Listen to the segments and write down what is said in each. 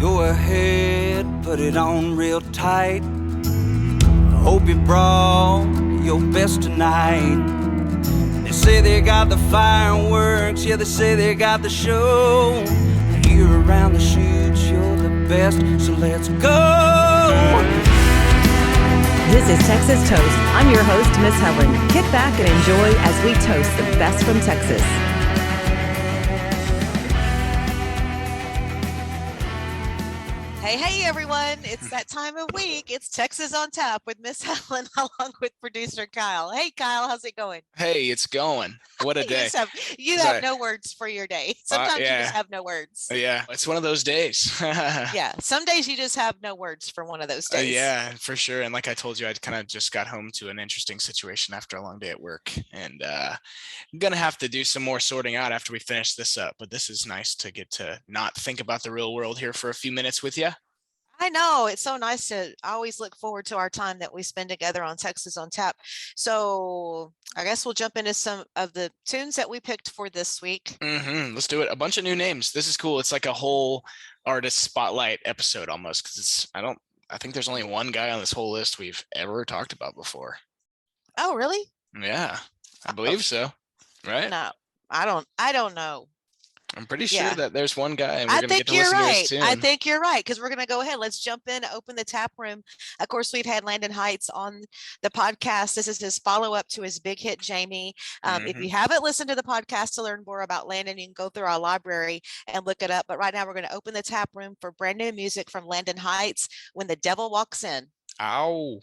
Go ahead, put it on real tight. Hope you brought your best tonight. They say they got the fireworks, yeah, they say they got the show. You're around the shoots, you're the best, so let's go. This is Texas Toast. I'm your host, Miss Helen. Kick back and enjoy as we toast the best from Texas. Hey, everyone. It's that time of week. It's Texas on Tap with Miss Helen along with producer Kyle. Hey, Kyle, how's it going? Hey, it's going. What a day. You have no words for your day. Sometimes you just have no words. Yeah, it's one of those days. Yeah, some days you just have no words for one of those days. Yeah, for sure. And like I told you, I kind of just got home to an interesting situation after a long day at work. And I'm going to have to do some more sorting out after we finish this up. But this is nice to get to not think about the real world here for a few minutes with you. I know. It's so nice to always look forward to our time that we spend together on Texas on Tap. So I guess we'll jump into some of the tunes that we picked for this week. Let's do it. A bunch of new names. This is cool. It's like a whole artist spotlight episode almost, because I think there's only one guy on this whole list we've ever talked about before. Oh, really? Yeah, I believe so. Right? No, I don't know. I'm pretty sure that there's one guy, and I we're going to get to think listen you're to right. his tune. I think you're right, because we're going to go ahead. Let's jump in, open the tap room. Of course, we've had Landon Heights on the podcast. This is his follow-up to his big hit, Jamie. If you haven't listened to the podcast to learn more about Landon, you can go through our library and look it up. But right now, we're going to open the tap room for brand new music from Landon Heights, When the Devil Walks In. Ow.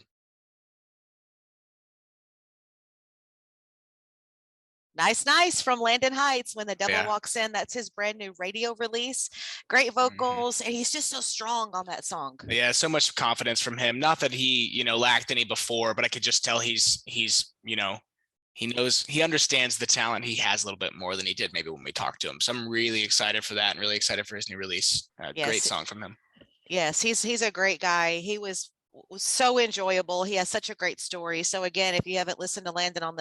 Nice from Landon Heights, When the Devil Walks In. That's his brand new radio release. Great vocals, and he's just so strong on that song. Yeah, so much confidence from him. Not that he, lacked any before, but I could just tell he's he understands the talent. He has a little bit more than he did maybe when we talked to him. So I'm really excited for that and really excited for his new release. Great song from him. Yes, he's a great guy. He was so enjoyable. He has such a great story. So again, if you haven't listened to Landon on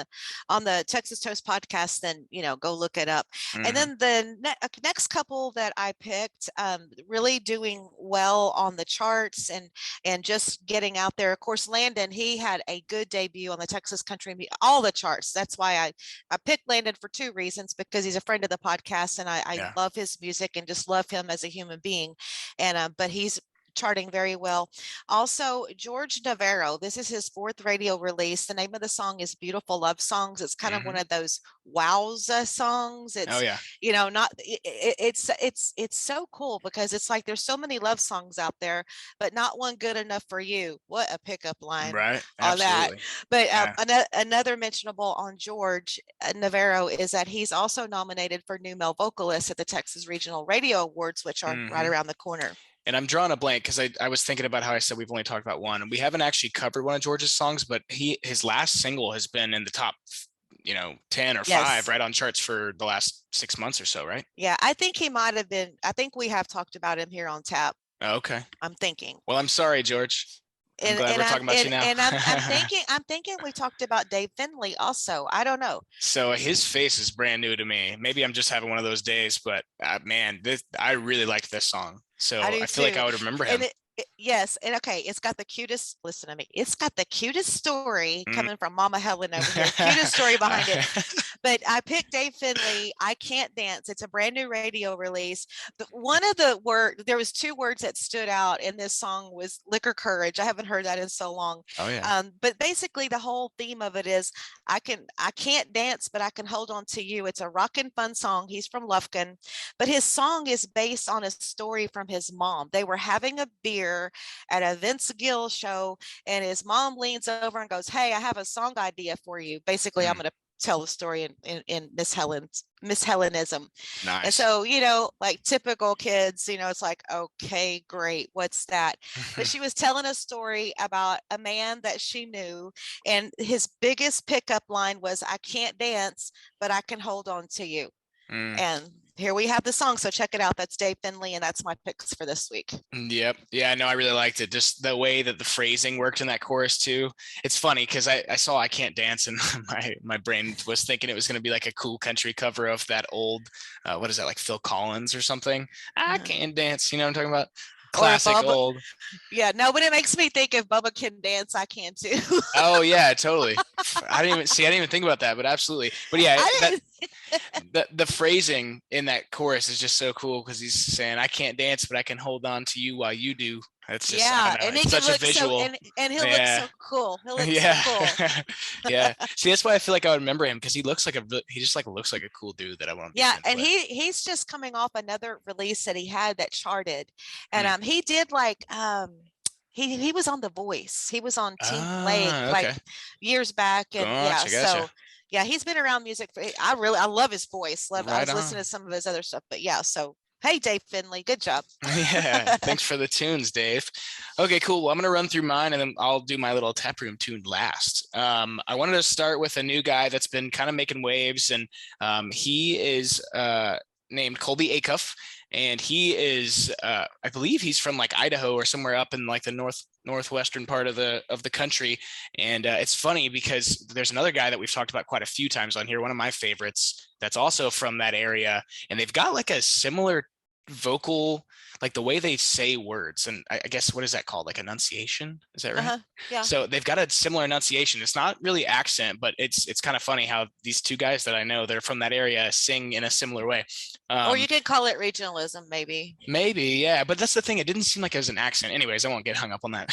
the Texas Toast podcast, then go look it up. And then the next couple that I picked, really doing well on the charts and just getting out there. Of course, Landon, he had a good debut on the Texas Country, all the charts. That's why I picked Landon for two reasons, because he's a friend of the podcast, and I love his music and just love him as a human being. And but he's charting very well. Also, George Navarro, this is his fourth radio release. The name of the song is Beautiful Love Songs. It's kind of one of those wowza songs. It's it's so cool, because it's like there's so many love songs out there, but not one good enough for you. What a pickup line on that. But another mentionable on George Navarro is that he's also nominated for New Male Vocalist at the Texas Regional Radio Awards, which are right around the corner. And I'm drawing a blank because I was thinking about how I said we've only talked about one, and we haven't actually covered one of George's songs, but his last single has been in the top 10 or 5 right on charts for the last 6 months or so, right? Yeah, I think he might have been. I think we have talked about him here on Tap. Oh, okay. I'm thinking. Well, I'm sorry, George. I'm glad we're talking about you now. And I'm thinking we talked about Dave Fenley also. I don't know. So his face is brand new to me. Maybe I'm just having one of those days, but man, I really liked this song. So I feel like I would remember him. Yes. And okay, it's got the cutest, listen to me. It's got the cutest story coming from Mama Helen over here. Cutest story behind it. But I picked Dave Fenley, I Can't Dance. It's a brand new radio release. But one of there was 2 words that stood out in this song was liquor courage. I haven't heard that in so long. Oh yeah. But basically the whole theme of it is I can't dance, but I can hold on to you. It's a rockin' fun song. He's from Lufkin, but his song is based on a story from his mom. They were having a beer at a Vince Gill show, and his mom leans over and goes, "Hey, I have a song idea for you." Basically, I'm going to tell the story in Miss Helenism. Nice. And so, like typical kids, it's like, okay, great. What's that? But she was telling a story about a man that she knew, and his biggest pickup line was, "I can't dance, but I can hold on to you." And here we have the song. So check it out. That's Dave Fenley, and that's my picks for this week. Yep. Yeah, no, I really liked it. Just the way that the phrasing worked in that chorus too. It's funny because I saw I Can't Dance, and my brain was thinking it was going to be like a cool country cover of that old, what is that, like Phil Collins or something? I Can't Dance. You know what I'm talking about? Or if Classic Bubba, old. yeah, no, but it makes me think if Bubba can dance, I can too. Oh yeah, totally. I didn't even think about that, but absolutely. But yeah, I the phrasing in that chorus is just so cool because he's saying, "I can't dance, but I can hold on to you while you do." It's just, I Yeah, don't know. and he It's can such a look so, visual. and he'll look Yeah. so cool. He'll look so Yeah. cool. Yeah. See, that's why I feel like I would remember him because he just like looks like a cool dude that I want to be Yeah, friends and with. he's just coming off another release that he had that charted, and Hmm. he did like he was on The Voice. He was on Team Flake Ah, like okay. years back, and yeah, Gotcha. so yeah, he's been around music for. I love his voice. I Right was listening on. to some of his other stuff, but yeah, so hey, Dave Finley, good job. Yeah, thanks for the tunes, Dave. Okay, cool. Well, I'm gonna run through mine and then I'll do my little taproom tune last. I wanted to start with a new guy that's been kind of making waves, and he is named Colby Acuff, and he is I believe he's from like Idaho or somewhere up in like the northwestern part of the country. And it's funny because there's another guy that we've talked about quite a few times on here, one of my favorites, that's also from that area, and they've got like a similar vocal, like the way they say words, and I guess what is that called, like enunciation, is that right? Yeah. So they've got a similar enunciation. It's not really accent, but it's kind of funny how these two guys that I know that are from that area sing in a similar way. Or you could call it regionalism, maybe. Maybe, yeah, but that's the thing. It didn't seem like it was an accent. Anyways, I won't get hung up on that.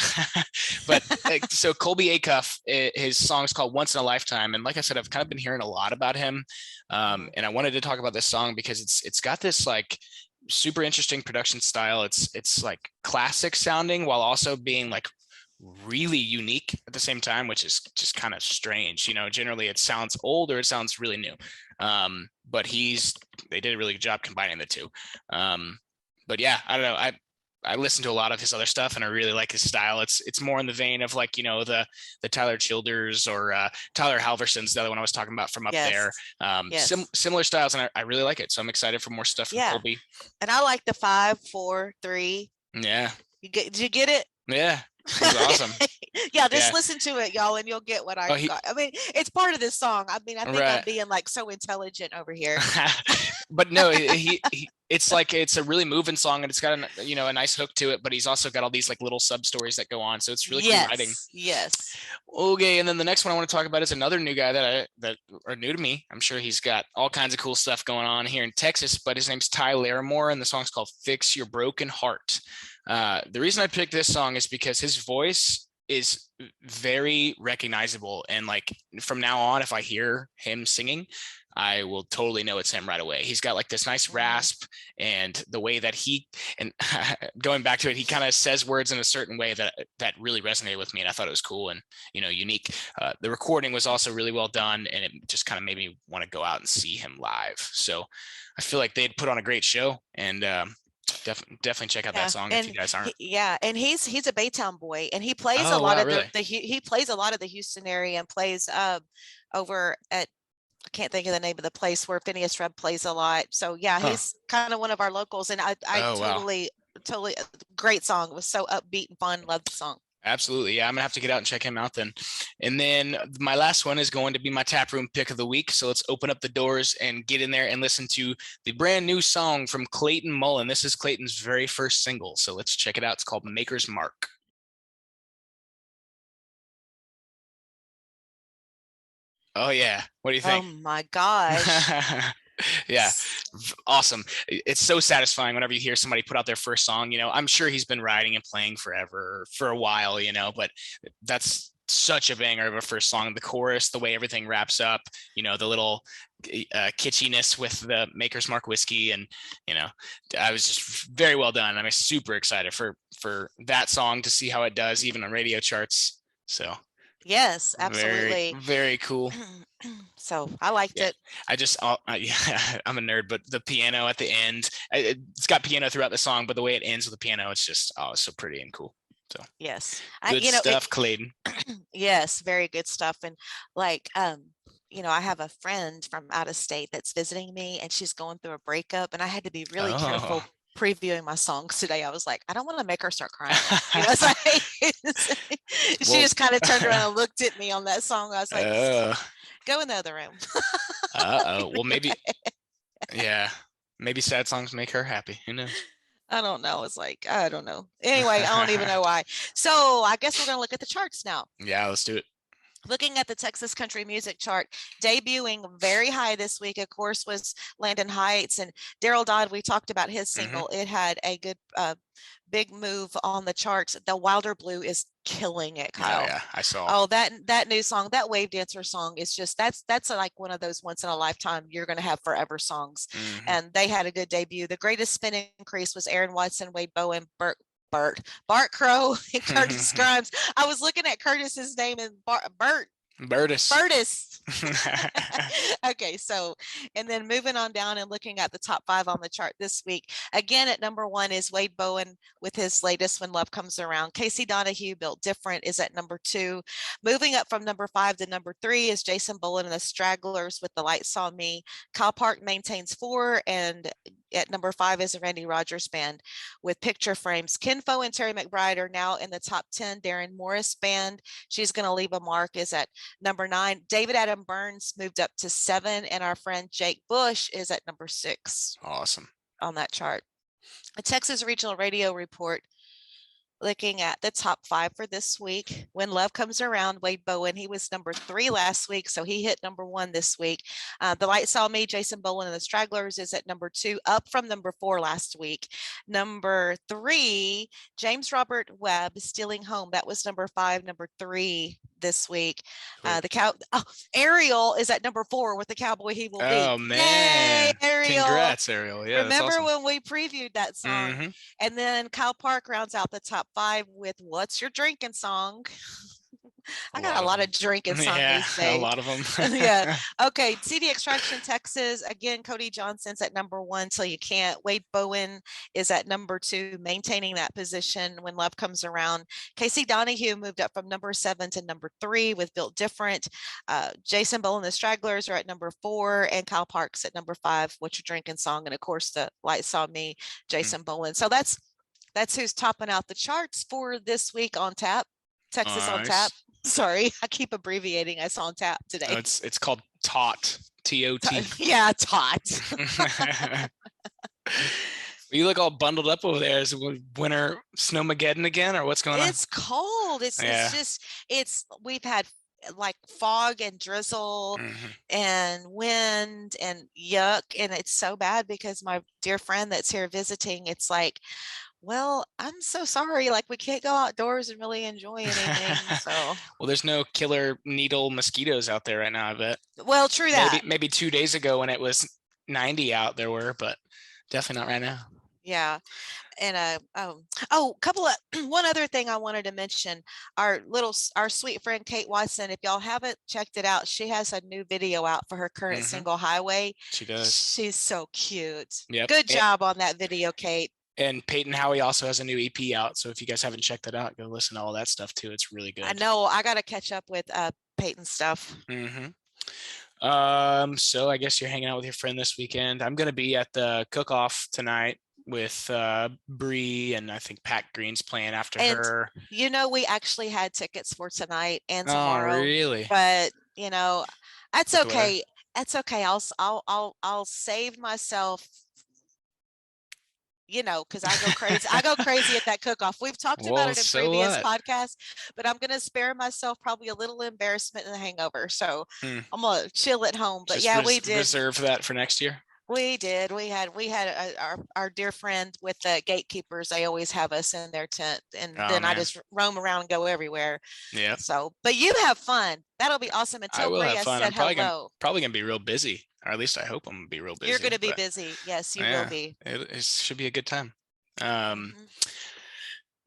But so Colby Acuff, his song's called "Once in a Lifetime," and like I said, I've kind of been hearing a lot about him, and I wanted to talk about this song because it's got this like super interesting production style. It's like classic sounding while also being like really unique at the same time, which is just kind of strange. Generally it sounds old or it sounds really new. But they did a really good job combining the two. But yeah, I don't know. I listened to a lot of his other stuff and I really like his style. It's more in the vein of like, the Tyler Childers or Tyler Halverson's, the other one I was talking about from up there. Yes. Similar styles, and I really like it. So I'm excited for more stuff from Colby. And I like the 5, 4, 3. Yeah. Did you get it? Yeah. It was awesome. Yeah, just listen to it, y'all, and you'll get what I got. I mean, it's part of this song. I mean, I think I'm being like so intelligent over here. But no, it's like it's a really moving song, and it's got a nice hook to it. But he's also got all these like little sub stories that go on, so it's really cool writing. Yes. Okay, and then the next one I want to talk about is another new guy that are new to me. I'm sure he's got all kinds of cool stuff going on here in Texas, but his name's Ty Laramore, and the song's called "Fix Your Broken Heart." The reason I picked this song is because his voice is very recognizable, and like from now on, if I hear him singing, I will totally know it's him right away. He's got like this nice rasp, and the way that and going back to it, he kind of says words in a certain way that really resonated with me, and I thought it was cool and unique. The recording was also really well done, and it just kind of made me want to go out and see him live. So I feel like they'd put on a great show, and definitely check out that song if you guys aren't. And he's a Baytown boy, and he plays a lot of he plays a lot of the Houston area, and plays over at, I can't think of the name of the place where Phineas Rudd plays a lot. So yeah, he's kind of one of our locals, and I totally great song. It was so upbeat and fun. Loved the song. Absolutely. Yeah, I'm gonna have to get out and check him out then. And then my last one is going to be my taproom pick of the week. So let's open up the doors and get in there and listen to the brand new song from Clayton Mullen. This is Clayton's very first single. So let's check it out. It's called Maker's Mark. Oh yeah. What do you think? Oh my gosh. Yeah, awesome. It's so satisfying whenever you hear somebody put out their first song. I'm sure he's been writing and playing for a while, but that's such a banger of a first song. The chorus, the way everything wraps up, the little kitschiness with the Maker's Mark whiskey, and I was just very well done. I'm super excited for that song to see how it does even on radio charts. So yes, absolutely. Very, very cool. So I liked it. I'm a nerd, but the piano at the end, it's got piano throughout the song, but the way it ends with the piano, it's just, it's so pretty and cool. So yes, good stuff, Clayton. Yes, very good stuff. And like, I have a friend from out of state that's visiting me, and she's going through a breakup, and I had to be really careful previewing my songs today. I was like, I don't want to make her start crying. She just kind of turned around and looked at me on that song. I was like, go in the other room. Well, maybe, yeah, maybe sad songs make her happy. Who knows? I don't know. It's like, I don't know. Anyway, I don't even know why. So I guess we're going to look at the charts now. Yeah, let's do it. Looking at the Texas country music chart, debuting very high this week, of course, was Landon Heights and Daryl Dodd. We talked about his single. It had a good big move on the charts. The Wilder Blue is killing it, Kyle. Oh yeah, I saw. Oh, that new song, that Wave Dancer song is just that's like one of those once in a lifetime you're going to have forever songs. And they had a good debut. The greatest spin increase was Aaron Watson, Wade Bowen, Bart Crow, and Curtis Grimes. I was looking at Curtis's name and Burtis. Okay, so and then moving on down and looking at the top 5 on the chart this week. Again, at number 1 is Wade Bowen with his latest When Love Comes Around. Casey Donahue, Built Different, is at number 2. Moving up from number 5 to number 3 is Jason Bullen and the Stragglers with The Light Saw Me. Kyle Park maintains 4, and at number 5 is the Randy Rogers Band with Picture Frames. Ken Fo and Terry McBride are now in the top 10. Darren Morris Band, She's Gonna Leave a Mark, is at number 9. David Adam Burns moved up to 7, and our friend Jake Bush is at number 6. Awesome. On that chart. A Texas Regional Radio report looking at the top 5 for this week. When Love Comes Around, Wade Bowen, he was number 3 last week, so he hit number 1 this week. The Light Saw Me, Jason Bowen and the Stragglers, is at number 2, up from number 4 last week. Number 3, James Robert Webb, Stealing Home, that was number 5. Number 3 this week. Ariel is at number 4 with The Cowboy He Will Be. Oh man! Yay, Ariel! Congrats, Ariel. Yeah, remember awesome. when we previewed that song? And then Kyle Park rounds out the top 5 with What's Your Drinking Song. I got a lot of drinking songs these days. A lot of them. Yeah. Okay. CD Extraction, Texas. Again, Cody Johnson's at number 1 Till You Can't. Wade Bowen is at number 2, maintaining that position When Love Comes Around. Casey Donahue moved up from number 7 to number 3 with Built Different. Jason Bowen and the Stragglers are at number 4, and Kyle Park's at number 5, What You're Drinking Song. And of course, The Light Saw Me, Jason Bowen. So that's who's topping out the charts for this week on tap. Texas on tap. Sorry, I keep abbreviating. I saw on tap today. No, it's called TOT. TOT. Yeah, TOT. You look all bundled up over there. Is it winter snowmageddon again, or what's going on? It's cold. It's we've had like fog and drizzle and wind and yuck, and it's so bad because my dear friend that's here visiting, it's like, well, I'm so sorry. Like, we can't go outdoors and really enjoy anything. So, well, there's no killer needle mosquitoes out there right now, I bet. Well, true that. Maybe 2 days ago when it was 90 out, there were, but definitely not right now. Yeah. And one other thing I wanted to mention, our sweet friend Kate Watson, if y'all haven't checked it out, she has a new video out for her current single, Highway. She does. She's so cute. Yep. Good job on that video, Kate. And Peyton Howie also has a new EP out. So if you guys haven't checked that out, go listen to all that stuff too. It's really good. I know. I got to catch up with Peyton's stuff. So I guess you're hanging out with your friend this weekend. I'm going to be at the cook-off tonight with Bree, and I think Pat Green's playing after her. You know, we actually had tickets for tonight and tomorrow. Oh, really? But you know, that's okay. That's okay. I'll save myself. You know, because I go crazy. I go crazy at that cook-off. We've talked about it in previous podcasts, but I'm going to spare myself probably a little embarrassment and a hangover. So I'm going to chill at home. But just we did reserve that for next year. We did. We had our dear friend with the gatekeepers. They always have us in their tent, and then I just roam around and go everywhere. Yeah. So, but you have fun. That'll be awesome. Until Bria said I'm hello. Probably gonna be real busy, or at least I hope I'm gonna be real busy. You're gonna be busy. Yes, you will be. It should be a good time.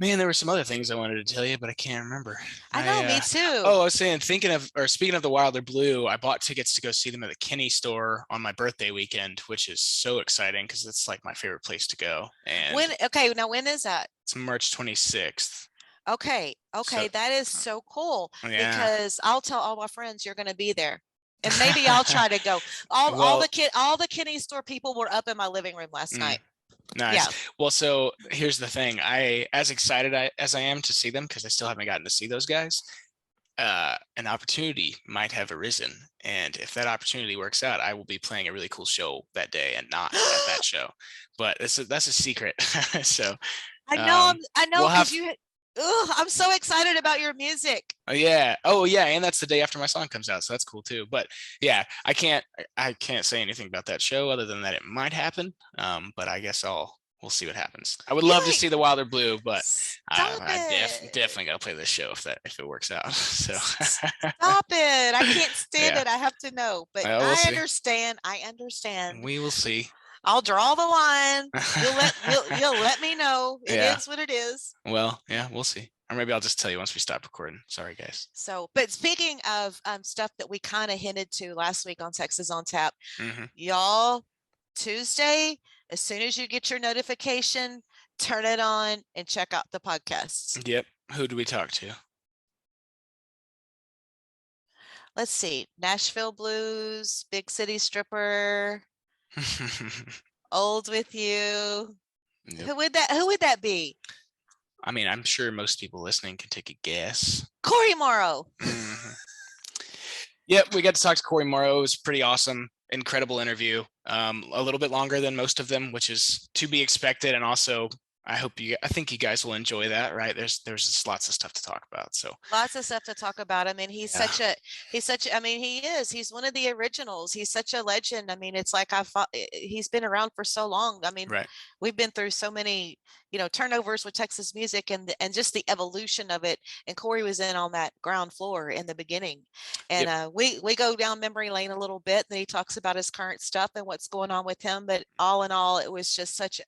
Man, there were some other things I wanted to tell you, but I can't remember. I know, me too. Oh, I was saying, speaking of the Wilder Blue, I bought tickets to go see them at the Kinney store on my birthday weekend, which is so exciting because it's like my favorite place to go. And when is that? It's March 26th. Okay, so, that is so cool because I'll tell all my friends you're going to be there. And maybe I'll try to go. All the Kinney store people were up in my living room last night. Nice. Yeah. Well, so here's the thing. As excited as I am to see them, because I still haven't gotten to see those guys, an opportunity might have arisen. And if that opportunity works out, I will be playing a really cool show that day and not at that show. But that's a secret. So I know, we'll because have, I'm so excited about your music. oh yeah. Oh yeah. And that's the day after my song comes out. So that's cool too. But yeah, I can't say anything about that show other than that it might happen. But I guess we'll see what happens. I would love to see the Wilder Blue, but I definitely got to play this show if it works out. So Stop it. I can't stand it. I have to know, but Well, we'll I see. understand. We will see. I'll draw the line. You'll let me know. It is what it is. Well, yeah, we'll see. Or maybe I'll just tell you once we stop recording. Sorry, guys. So, but speaking of stuff that we kind of hinted to last week on Texas on Tap, y'all, Tuesday, as soon as you get your notification, turn it on and check out the podcasts. Yep. Who do we talk to? Let's see. Nashville Blues, Big City Stripper, Old With You. Yep. Who would that be? I mean, I'm sure most people listening can take a guess. Corey Morrow. Yep, we got to talk to Corey Morrow. It was pretty awesome. Incredible interview. A little bit longer than most of them, which is to be expected. And also, I think you guys will enjoy that, right? There's just lots of stuff to talk about. So lots of stuff to talk about. I mean, he's one of the originals. He's such a legend. I mean, it's like he's been around for so long. I mean, we've been through so many, turnovers with Texas music and just the evolution of it. And Corey was in on that ground floor in the beginning. And we go down memory lane a little bit. Then he talks about his current stuff and what's going on with him. But all in all, it was just such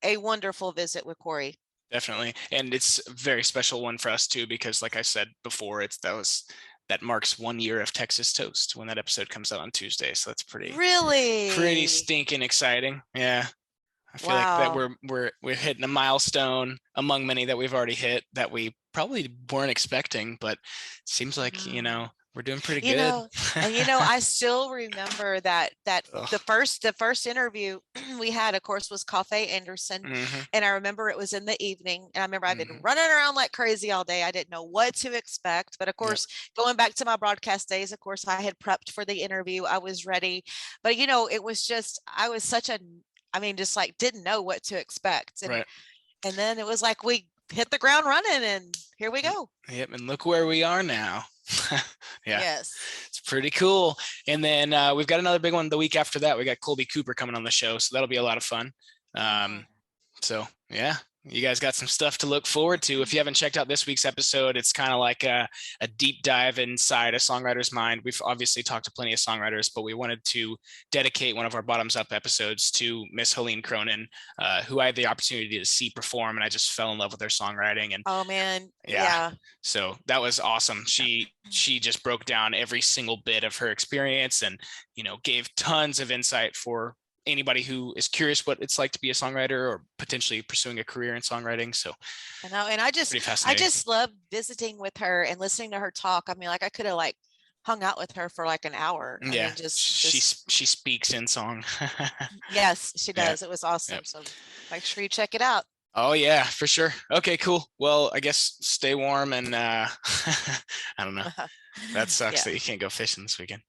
a wonderful visit with Corey. Definitely. And it's a very special one for us too, because like I said before, that marks 1 year of Texas Toast when that episode comes out on Tuesday. So that's pretty stinking exciting. Yeah. I feel like that we're hitting a milestone among many that we've already hit that we probably weren't expecting, but it seems like, we're doing pretty good. I still remember that the first interview we had, of course, was Cafe Anderson. And I remember it was in the evening. And I remember I've been running around like crazy all day. I didn't know what to expect. But of course, going back to my broadcast days, of course, I had prepped for the interview. I was ready. But, it was just, I was just like didn't know what to expect. And then it was like we hit the ground running and here we go. Yep. And look where we are now. Yes, it's pretty cool. And then we've got another big one the week after that. We got Colby Cooper coming on the show, so that'll be a lot of fun. So yeah, you guys got some stuff to look forward to. If you haven't checked out this week's episode, it's kind of like a deep dive inside a songwriter's mind. We've obviously talked to plenty of songwriters, but we wanted to dedicate one of our bottoms up episodes to Miss Helene Cronin, who I had the opportunity to see perform, and I just fell in love with her songwriting. And oh man, yeah. So that was awesome. She just broke down every single bit of her experience and, gave tons of insight for anybody who is curious what it's like to be a songwriter or potentially pursuing a career in songwriting. So I know, and I just love visiting with her and listening to her talk. I mean, like I could have hung out with her for like an hour. Yeah, she speaks in song. Yes, she does. It was awesome. Yep. So make sure you check it out. Oh yeah, for sure. Okay, cool. Well, I guess stay warm and I don't know. That sucks that you can't go fishing this weekend.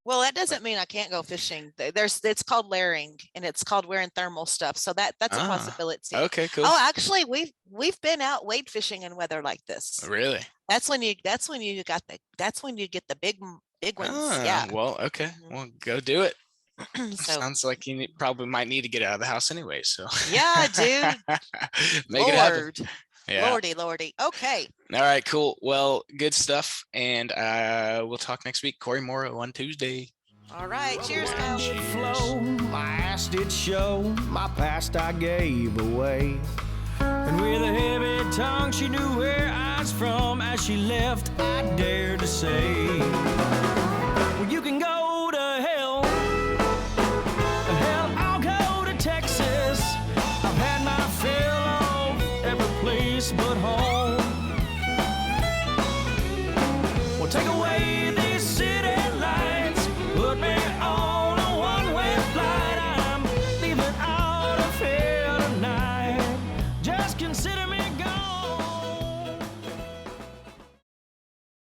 Well, that doesn't mean I can't go fishing. It's called layering and it's called wearing thermal stuff. So that's a possibility. Okay, cool. Oh, actually we've been out wade fishing in weather like this. Really? That's when you get the big ones. Yeah. Well, okay. Well, go do it. Sounds like you probably might need to get out of the house anyway. So yeah, dude. Make it happen. Yeah. Lordy. Okay. All right, cool. Well, good stuff. And we'll talk next week. Corey Morrow on Tuesday. All right. Cheers, Kyle. Flow, my ass did show, my past I gave away. And with a heavy tongue, she knew where I was from. As she left, I dared to say, well, you can go to hell. Hell, I'll go to Texas. I've had my fill of every place but home.